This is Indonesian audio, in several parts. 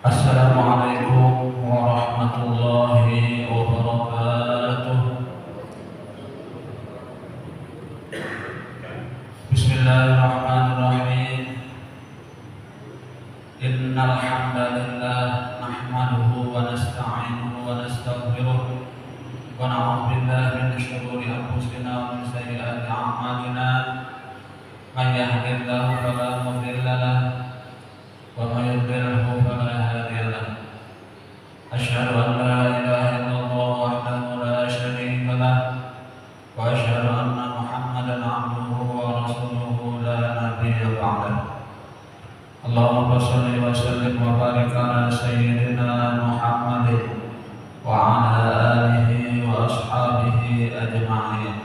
Assalamualaikum warahmatullahi wabarakatuh. Bismillahirrahmanirrahim. Innal hamdalillah nahmaduhu wa nasta'inuhu wa nastaghfiruh wa na'udzu billahi min shururi anfusina wa min sayyiati a'malina. May yahdihillahu fala mudilla lahu wa may yudlilhu fala hadiya lahu. Asyhadu an la ilaha illallah wahdahu la syarika lahu wa asyhadu anna Muhammadan 'abduhu wa rasuluhu la nabiyya ba'dahu. Allahumma shalli wa sallim wa barik ala sayyidina Muhammadin wa ala alihi wa ashabihi ajma'in.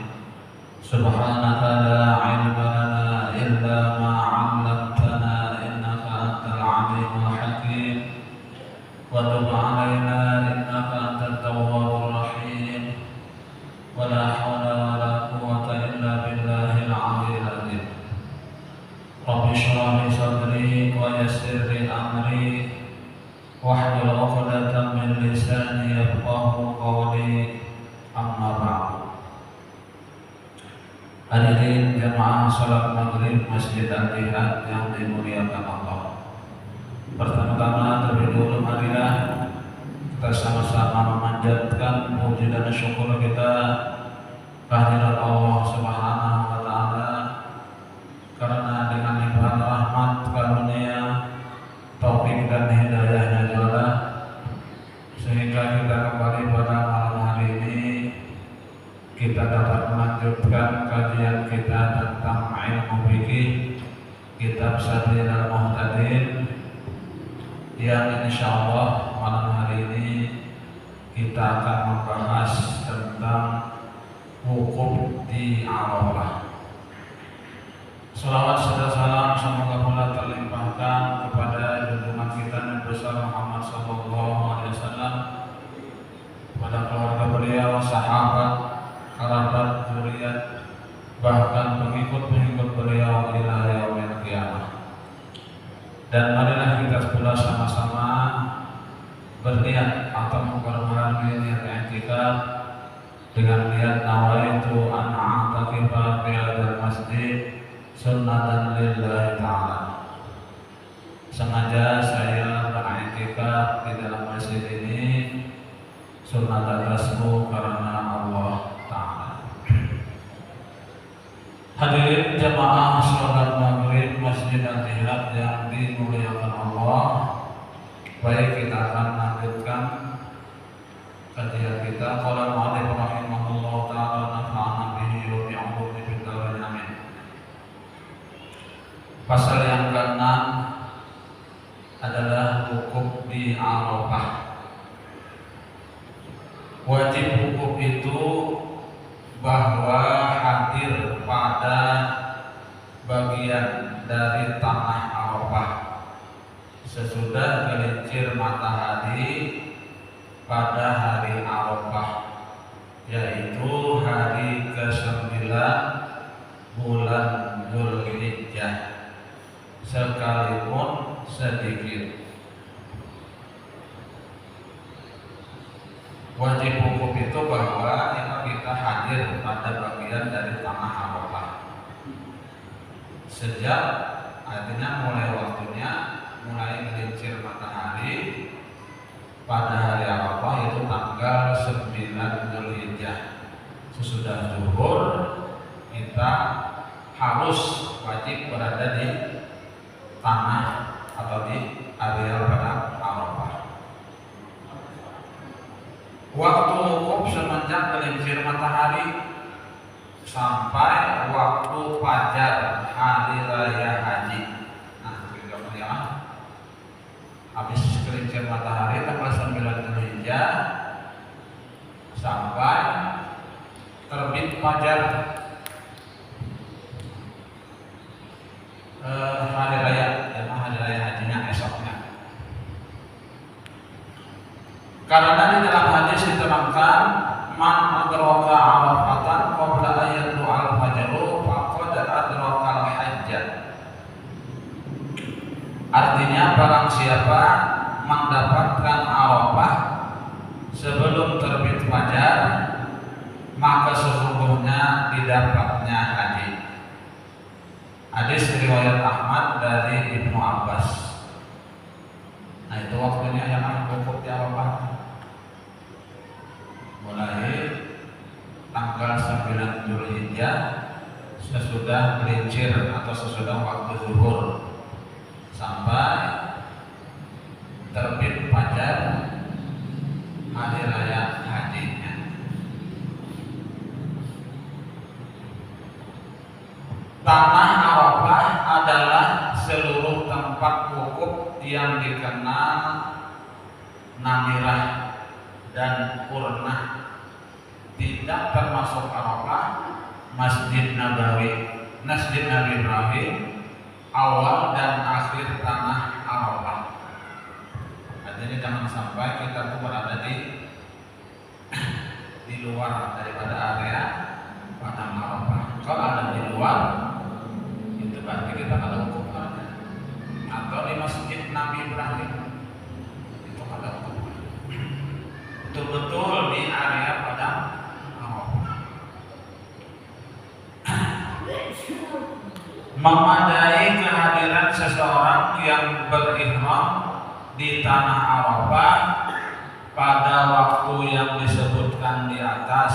Subhanaka la 'ilma lana illa ma 'allamtana innaka antal 'alimul hakim. Wa tub 'alaina innaka antat tawwabur rahim. Wa la hawla wa la quwwata illa billahil 'aliyyil 'azim. Rabbi shrah li sadri wa yassir li amri wahlul 'uqdatam min lisani yafqahu qawli. Amma ba'du. Hadirin jamaah salat maghrib Masjid Al-Jihad yang dimuliakan Allah. Pertama-tama terlebih dahulu marilah kita sama-sama memanjatkan puji dan syukur kita kehadirat Allah Subhanahu wa taala, karena dengan limpahan rahmat, karunia, taufik dan hidayahnya juga sehingga kita kembali pada malam hari ini kita dapat melanjutkan kajian kita tentang ilmu fikih kitab Sabilul Muhtadin, yang insyaallah malam hari ini kita akan membahas tentang wukuf di Arafah. Salawat serta salam semoga pula terlimpahkan kepada junjungan kita Nabi besar Muhammad sallallahu alaihi wasallam, kepada keluarga beliau, sahabat, kerabat, zuriat, bahkan pengikut-pengikut beliau ila yaumil qiyamah. Dan marilah kita pula sama-sama berniat atau memperbarui niat i'tikaf dengan niat nawaitu an a'takifa fi hadzal masjid sunnatan lillahi ta'ala. Sengaja saya beriktikaf di dalam masjid ini sunnatan tasmu karena Allah Ta'ala. Hadirin jamaah salat maghrib Masjid Al-Jihad yang dimuliakan Allah, baik kita akan lanjutkan kajian kita. Qala al-mu'allif rahimahullah ta'ala nafa'ana bihi wa bi'ulumihi fid dharain amin. Pasal yang ke-6 adalah wukuf di Arafah. Wajib wukuf itu bahwa hadir pada bagian dari tanah Arafah sesudah gelincir matahari pada hari Arafah, yaitu hari ke-9 bulan Dzulhijjah, sekalipun sedikit. Wajib wukuf itu bahwa kita hadir pada bagian dari tanah Arafah sejak, artinya mulai waktunya, mulai gelincir matahari pada hari Arafah, itu tanggal 9 Dzulhijjah. Sesudah zuhur kita harus wajib berada di tanah atau di area padang Arafah. Waktu wukuf semenjak gelincir matahari sampai waktu fajar hari raya haji. Nah, Dzulhijjah sampai terbit fajar hari raya, hari raya hajinya esoknya. Karena di dalam hadis diterangkan man adraka arafatan qabla ayatu al-fajru faqad adraka al-hajjah. Artinya barang siapa mendapatkan Arafah sebelum terbit fajar, maka sesungguhnya didapatnya haji. Hadis riwayat Ahmad dari Ibnu Abbas. Nah itu waktunya yang wukuf di Arafah mulai tanggal 9 Dzulhijjah sesudah gelincir atau sesudah waktu zuhur sampai terbit fajar hari raya hajinya. Tanah Arafah adalah seluruh tempat wukuf yang dikenal namirah dan purnah. Tidak termasuk Arafah, Masjid Nabawi, Masjid Nabi Ibrahim, awal dan akhir tanah Arafah. Artinya jangan sampai kita tuh berada di luar daripada area padang Arafah. Kalau ada di luar, itu berarti kita ada hukumannya. Atau di Masjid Nabi Ibrahim, itu ada hukumannya. Betul-betul di area padang Arafah. Memadai kehadiran seseorang yang berihram di tanah Arafah pada waktu yang disebutkan di atas,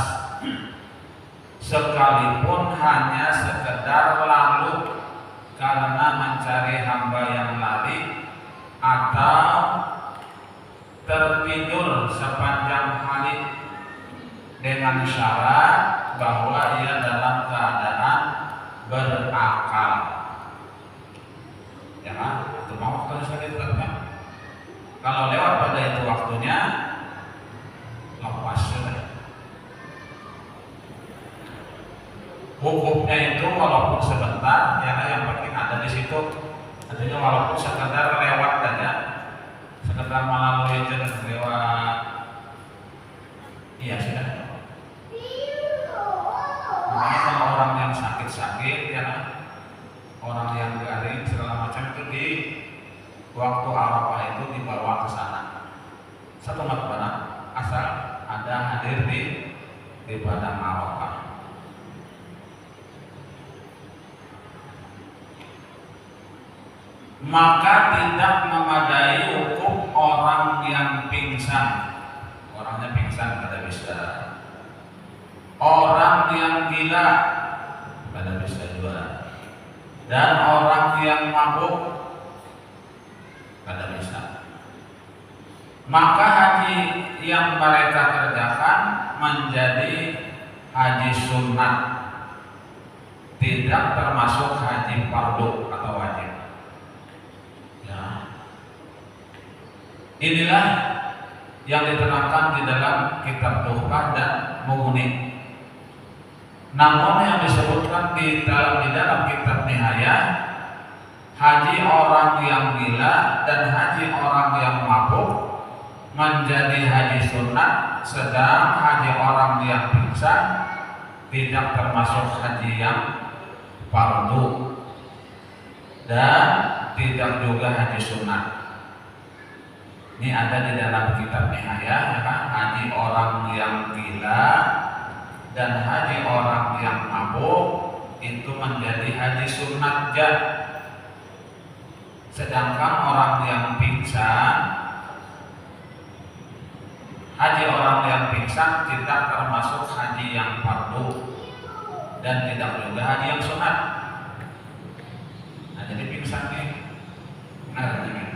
sekalipun hanya sekedar lalu karena mencari hamba yang lari atau tertidur sepanjang hari dengan syarat bahwa ia dalam keadaan berakal. Ya kan? Itu mau waktunya sudah ditetapkan. Kalau lewat pada itu waktunya, lepas sudah. Hukumnya itu walaupun sebentar, ya yang penting ada di situ. Artinya walaupun sekedar lewat saja, sekedar melalui jalan lewat, iya sudah. Makanya kalau orang yang sakit-sakit, ya orang yang garing segala macam itu di waktu Arafah itu dibawa ke sana. Satu makna asal ada hadir di padang Arafah. Maka tidak memadai hukum orang yang pingsan. Orangnya pingsan kada bisa. Orang yang gila kada bisa juga. Dan orang yang mabuk kada bisa. Maka haji yang mereka kerjakan menjadi haji sunat, tidak termasuk haji fardu atau wajib. Ya. Inilah yang diterangkan di dalam kitab Tuhfah dan Mughni. Namun yang disebutkan di dalam kitab Nihayah, haji orang yang gila dan haji orang yang mabuk menjadi haji sunat, sedang haji orang yang pingsan tidak termasuk haji yang fardu dan tidak juga haji sunat. Ini ada di dalam kitab Nihayah, ya kan? Haji orang yang gila dan haji orang yang mabuk itu menjadi haji sunat jah. Sedangkan orang yang pingsan, haji orang yang pingsan tidak termasuk haji yang fardu dan tidak juga haji yang sunat. Nah, jadi pingsan nih,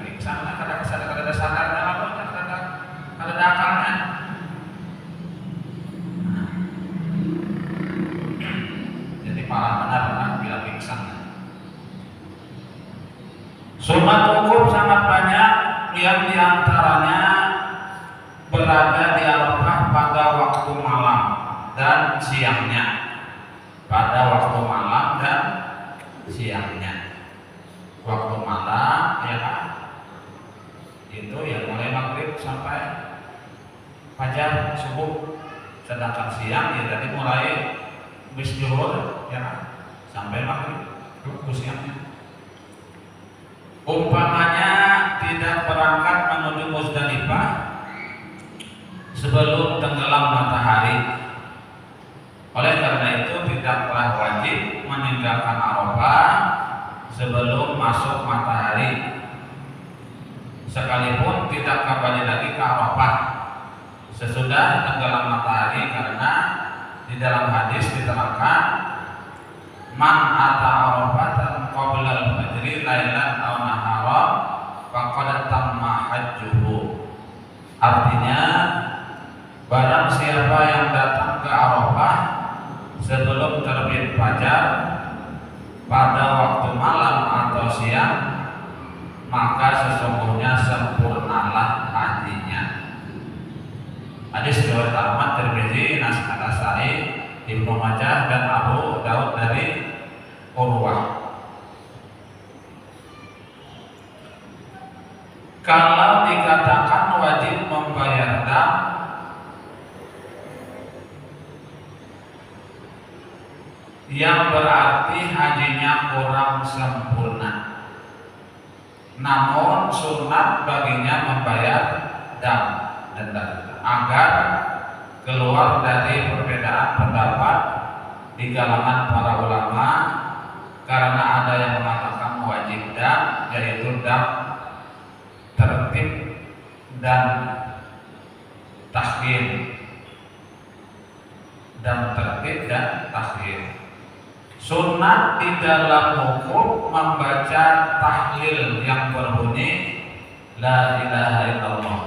pingsan kada sadarnya apa, kada akalnya. Jadi parah benar bila pingsan. Sunat hukum sangat banyak, yang diantaranya berada di Arafah pada waktu malam dan siangnya. Pada waktu malam dan siangnya. Waktu malam ya kan, itu ya mulai maghrib sampai fajar subuh. Sedangkan siang ya tadi mulai bis zuhur ya kan, sampai maghrib itu siangnya. Umpamanya tidak berangkat menuju Muzdalifah sebelum tenggelam matahari. Oleh karena itu tidaklah wajib meninggalkan Arafah sebelum masuk matahari. Sekalipun tidak kembali lagi ke Arafah sesudah tenggelam matahari, karena di dalam hadis diterangkan man ata Arafatan qabla al-fajri lailan aw naharan faqad tamma hajjuhu. Artinya barang siapa yang datang ke Arafah sebelum terbit fajar pada waktu malam atau siang, maka sesungguhnya sempurnalah hajinya. Hadis riwayat Ahmad, Tirmidzi, Nasai, Ibnu Majah dan Abu Daud dari Urwah. Kalau dikatakan wajib membayar dam, yang berarti hajinya kurang sempurna. Namun sunat baginya membayar dam agar keluar dari perbedaan pendapat di kalangan para ulama, karena ada yang mengatakan wajib dam, yaitu dam tertib dan takhir. Dam tertib dan takhir. Sunat di dalam hukum membaca tahlil yang berbunyi la ilaha illallah.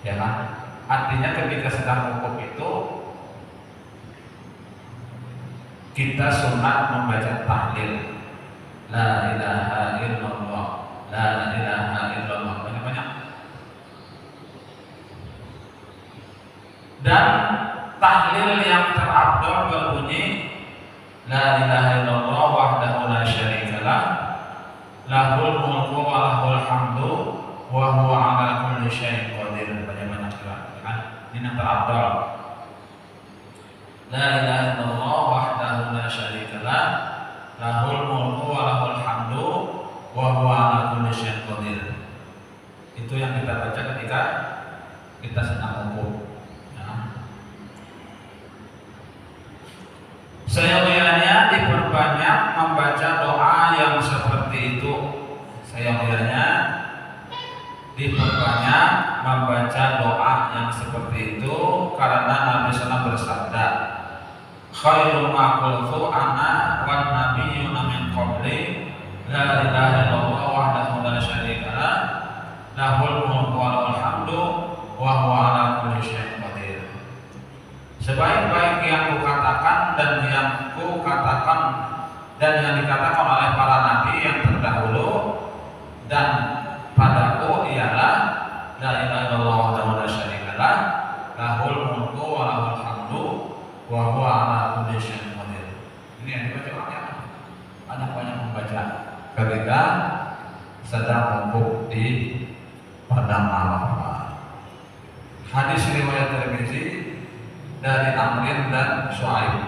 Ya kan? Artinya ketika sedang hukum itu kita sunat membaca tahlil la ilaha illallah, la ilaha illallah, banyak-banyak. Dan tahlil yang terabdal berbunyi la ilaha illallah wahdahu la syarikalah lahul mulku wa lahul hamdu wa huwa ala kulli syai'in qadir. Banyak-banyak kan? Ini yang terabdal. La ilaha illallah wahdahu la syarikalah lahul mulku wa lahul hamdu wa huwa ala kulli syai'in qadir. Itu yang kita baca ketika kita sedang hukum. Seyogianya diperbanyak membaca doa yang seperti itu. Seyogianya diperbanyak membaca doa yang seperti itu, karena Nabi SAW bersabda, khairu ma qultu ana wan nabiyyuna min qabli la ilaha illallah wahdahu la syarikalah lahul mulku wa lahul hamdu wa huwa ala kulli syai'in qadir. Sebaik-baik yang kukatakan dan yang kukatakan dan yang dikatakan oleh para nabi yang terdahulu dan padaku ialah la ilaha illallah wahdahu la syarikalah lahul mulku wa lahul hamdu wa huwa ala kulli syai'in qadir. Ini yang dibaca orangnya banyak-banyak membaca ketika sedang wukuf di padang Arafah. Hadis riwayat Tirmidzi dari Amrin dan Syuaib.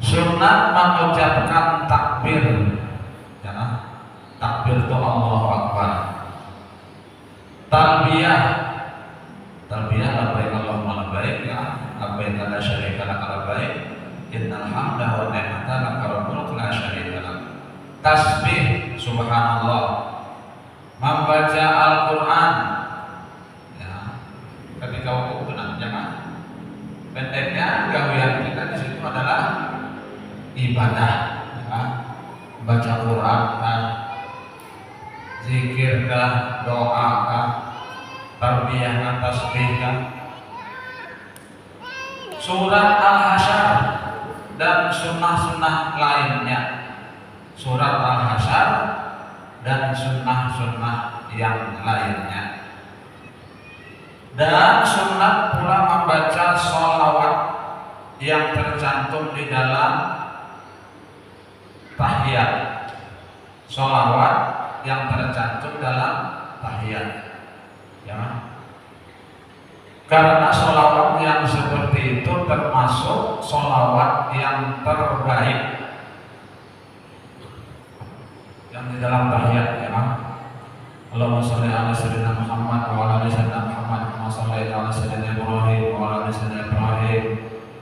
Sunat mengucapkan takbir, ya, takbir itu Allahu Akbar. Talbiyah labbaik Allahumma labbaik, ya, labbaik la syarika lak labbaik, innal hamda wa ni'mata lak wal mulku la syarika lak. Tasbih subhanallah. Membaca Al-Qur'an, ketika waktu benar, jangan pendeknya gawean kita di situ adalah ibadah, ya. Baca Quran, zikir, doa, tarbiyah, tasbih, surat Al-Hasyr dan sunnah-sunnah lainnya. Surat Al-Hasyr dan sunnah-sunnah yang lainnya. Dan sunat pula membaca sholawat yang tercantum di dalam tahiyat. Sholawat yang tercantum dalam tahiyat, ya. Karena sholawat yang seperti itu termasuk sholawat yang terbaik yang di dalam tahiyat, ya. Allahumma sholli ala sayyidina Muhammad wa ala ali sayyidina Muhammad kama shallaita ala sayyidina Ibrahim wa ala ali sayyidina Ibrahim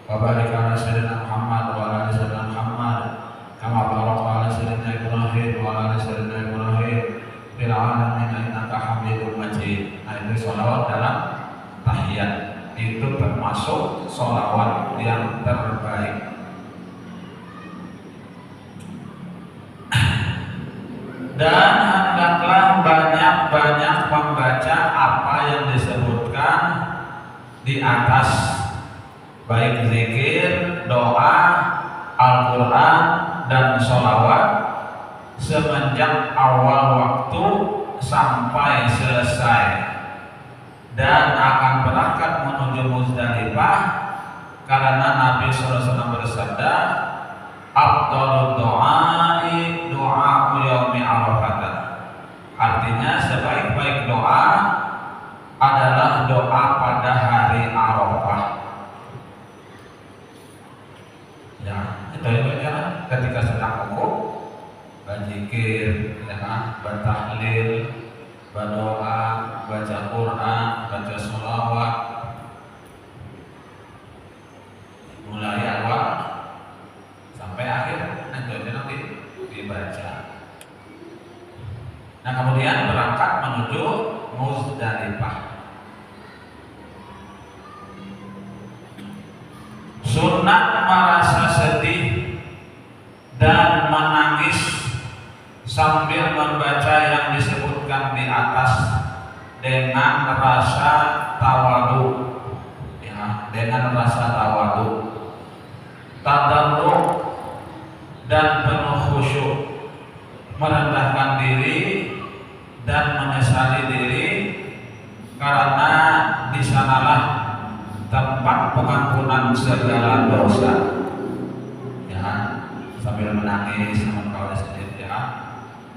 wa barik ala sayyidina Muhammad wa ala ali sayyidina Muhammad kama barakta ala sayyidina Ibrahim wa ala ali sayyidina Ibrahim fil alamin innaka Hamidum Majid. Nah, itu sholawat dalam tahiyat, itu termasuk sholawat yang terbaik. Dan hendaklah banyak-banyak membaca apa yang disebutkan di atas, baik zikir, doa, Al-Quran, dan sholawat semenjak awal waktu sampai selesai, dan akan berangkat menuju Muzdalifah karena Nabi SAW bersabda, afdhalud du'ai du'a'u yaumi Arafah. Artinya sebaik-baik doa adalah doa pada hari Arafah. Ya, itu ya, ketika sedang wukuf, berzikir, ya kan, bertahlil, berdoa, baca Quran, baca sholawat, mulai awal sampai akhir, nanti dibaca. Nah, kemudian berangkat menuju Muzdalifah. Sunat merasa sedih dan menangis sambil membaca yang disebutkan di atas dengan rasa tawadu, ya, dengan rasa tawadu, tadarruk dan penuh khusyuk, merendahkan diri dan menyesali diri, karena di sanalah tempat pengampunan segala dosa, ya, sambil menangis sama sedih, ya,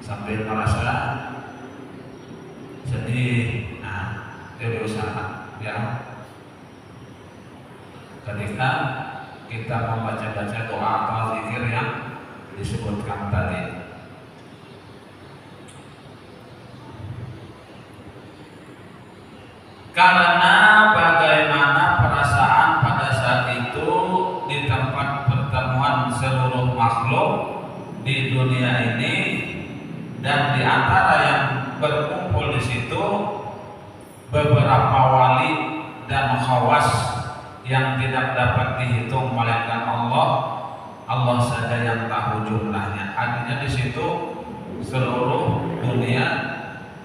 sambil merasa sedih. Nah, itu diusahakan, ya, ketika kita membaca-baca doa atau zikir yang disebutkan tadi. Karena bagaimana perasaan pada saat itu di tempat pertemuan seluruh makhluk di dunia ini, dan di antara yang berkumpul di situ beberapa wali dan khawas yang tidak dapat dihitung melainkan Allah saja yang tahu jumlahnya. Artinya di situ seluruh dunia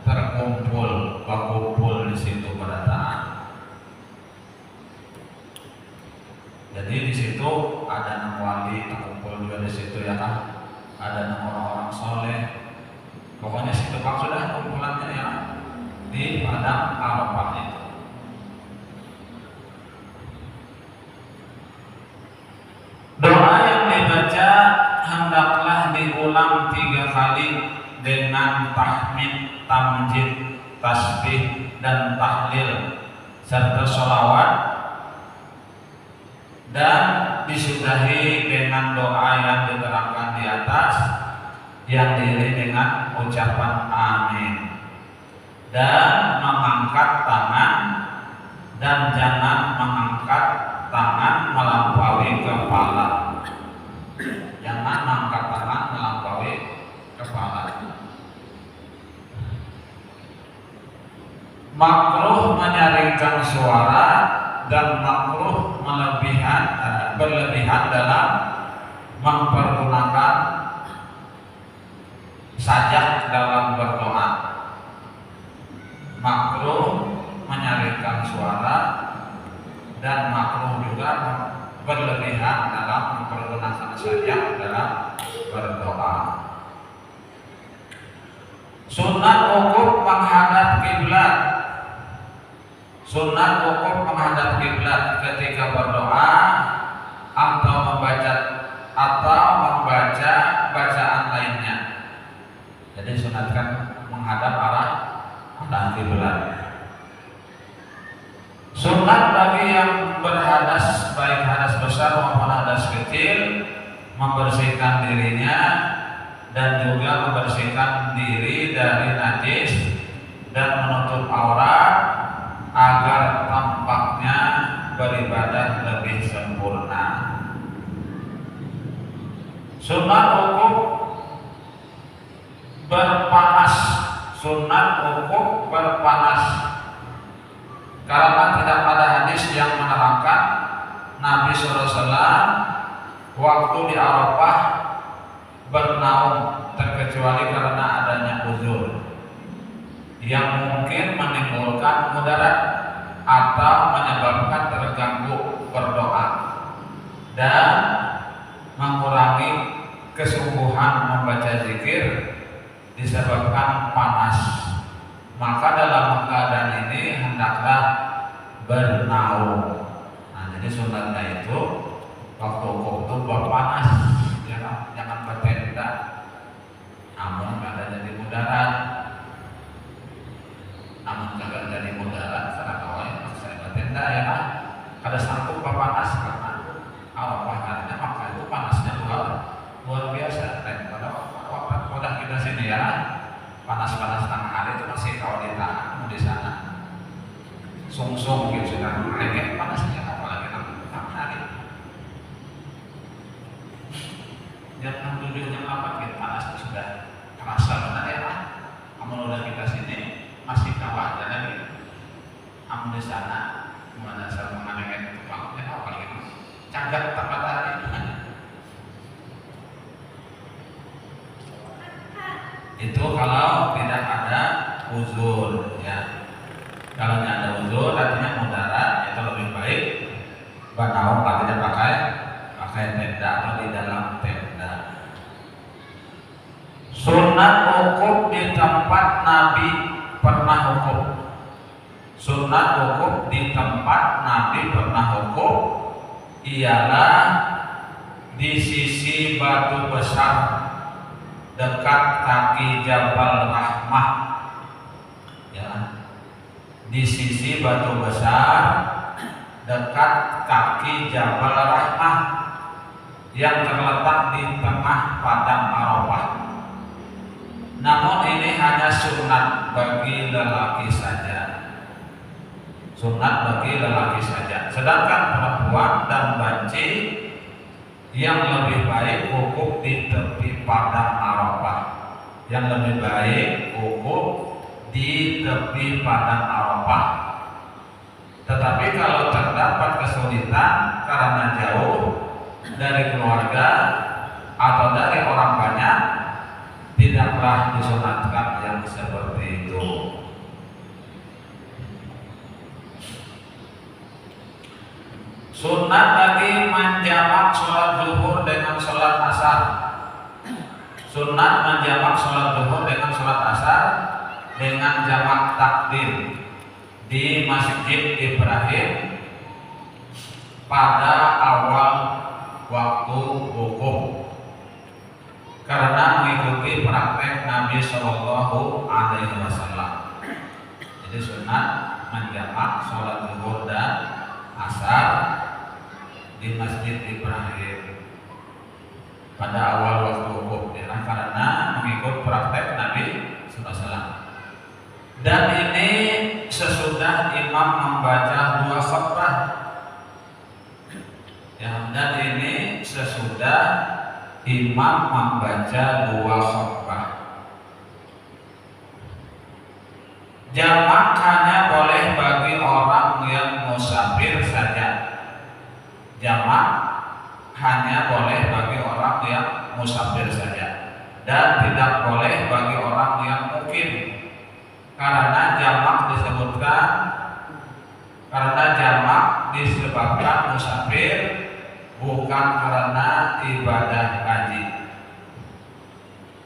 berkumpul di situ pada saat. Jadi di situ ada 6 wali terkumpul juga di situ, ya kan? Ada 6 orang-orang soleh. Pokoknya situ Pak sudah kumpulannya, ya, di padang Arafah itu. Doa yang dibaca hendaklah diulang 3 kali dengan tahmid, tamjid, tasbih, dan tahlil serta sholawat, dan disudahi dengan doa yang diterangkan di atas yang diiringi dengan ucapan amin, dan mengangkat tangan, dan jangan mengangkat tangan melampaui kepala. Jangan mengangkat tangan melampaui kepala. Makruh menyaringkan suara dan makruh berlebihan dalam mempergunakan sajak dalam berdoa. Makruh menyaringkan suara dan makruh juga berlebihan dalam mempergunakan sajak dalam berdoa. Sunat wukuf menghadap kiblat Sunat wukuf menghadap kiblat ketika berdoa atau membaca bacaan lainnya. Jadi sunatkan menghadap arah kiblat. Sunat bagi yang berhadas, baik hadas besar maupun hadas kecil, membersihkan dirinya dan juga membersihkan diri dari najis dan menutup aurat agar tampaknya beribadah lebih sempurna. Sunat wukuf berpanas. Sunat wukuf berpanas karena tidak ada hadis yang menerangkan Nabi SAW waktu di Arafah bernaung terkecuali karena adanya uzur yang mungkin menimbulkan mudarat atau menyebabkan terganggu berdoa dan mengurangi kesungguhan membaca zikir disebabkan panas. Maka dalam keadaan ini hendaklah bernaung. Nah, jadi sunatnya itu waktu wukuf itu berpanas, jangan bertenda. Namun kada jadi mudarat. Karena kawan saya bertenda ya kan, kada sanggup berpanas karena Arafah harinya, maka itu panasnya luar biasa. Pada waktu kita sini ya, panas-panas tengah hari itu masih kalau ditahan di sana sung-sung gitu sudah mereka panasnya, apalagi tengah hari jam 6, 7, jam 8 gitu panasnya sudah terasa benar ya kan. Namun udah kita sini masih kawah dan lagi namun di sana mana saya mengenai tukang ya apalagi cagak tempat hari itu kalau tidak ada uzur ya. Kalau tidak ada uzur artinya mudarat, itu lebih baik bernaung artinya pakai tenda atau di dalam tenda. Sunat wukuf di tempat Nabi pernah wukuf. Sunat wukuf di tempat Nabi pernah wukuf ialah di sisi batu besar dekat kaki Jabal Rahmah ya, di sisi batu besar dekat kaki Jabal Rahmah yang terletak di tengah padang Arafah. Namun ini hanya sunat bagi lelaki saja. Sunat bagi lelaki saja. Sedangkan perempuan dan banci yang lebih baik wukuf di tepi padang Arafah. Yang lebih baik wukuf di tepi padang Arafah. Tetapi kalau terdapat kesulitan karena jauh dari keluarga atau dari orang banyak, tidaklah disunatkan yang seperti itu. Sunat lagi menjamak sholat zuhur dengan sholat asar. Sunat menjamak sholat zuhur dengan sholat asar dengan jamak takdim di Masjid Ibrahim pada awal waktu wukuf karena mengikuti praktek Nabi Shallallahu Alaihi Wasallam. Jadi sunat menjamak sholat zuhur dan asar di Masjid Ibrahim pada awal waktu wukuf ya, karena mengikut praktek Nabi SAW. Dan ini sesudah imam membaca 2 khutbah ya, dan ini sesudah imam membaca 2 khutbah. Jamak hanya boleh bagi orang yang musafir saja. Jamak hanya boleh bagi orang yang musafir saja dan tidak boleh bagi orang yang mukim. Karena jamak disebabkan musafir, bukan karena ibadah haji.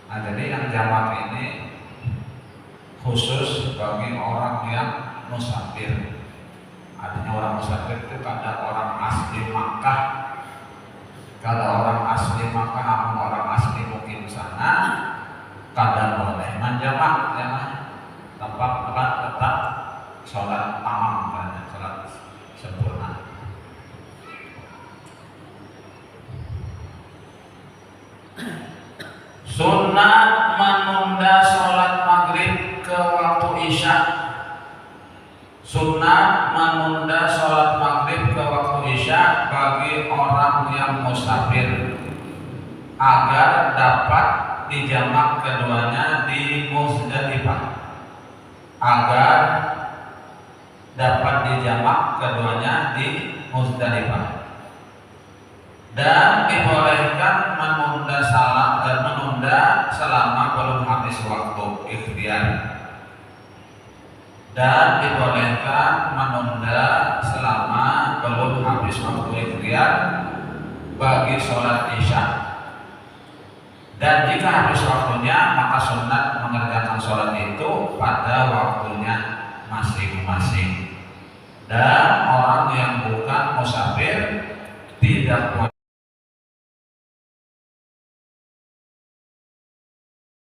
Nah, jadi yang jamak ini khusus bagi orang yang musafir. Artinya orang musafir itu kada orang asli Makkah, kada orang asli Makkah atau orang asli mukim sana, kada boleh menjamak ya, tetap sholat tamam, sholat sempurna. Sunat menunda sholat maghrib ke waktu isya. Sunat menunda sholat maghrib ke waktu isya bagi orang yang musafir agar dapat dijamak keduanya di Muzdalifah. Agar dapat dijamak keduanya di Muzdalifah. Dan dibolehkan menunda salat dan menunda selama belum habis waktu ikhtiar. Dan dibolehkan menunda selama belum habis waktu ikhtiar bagi sholat isya. Dan jika habis waktunya, maka sunat mengerjakan sholat itu pada waktunya masing-masing. Dan orang yang bukan musafir tidak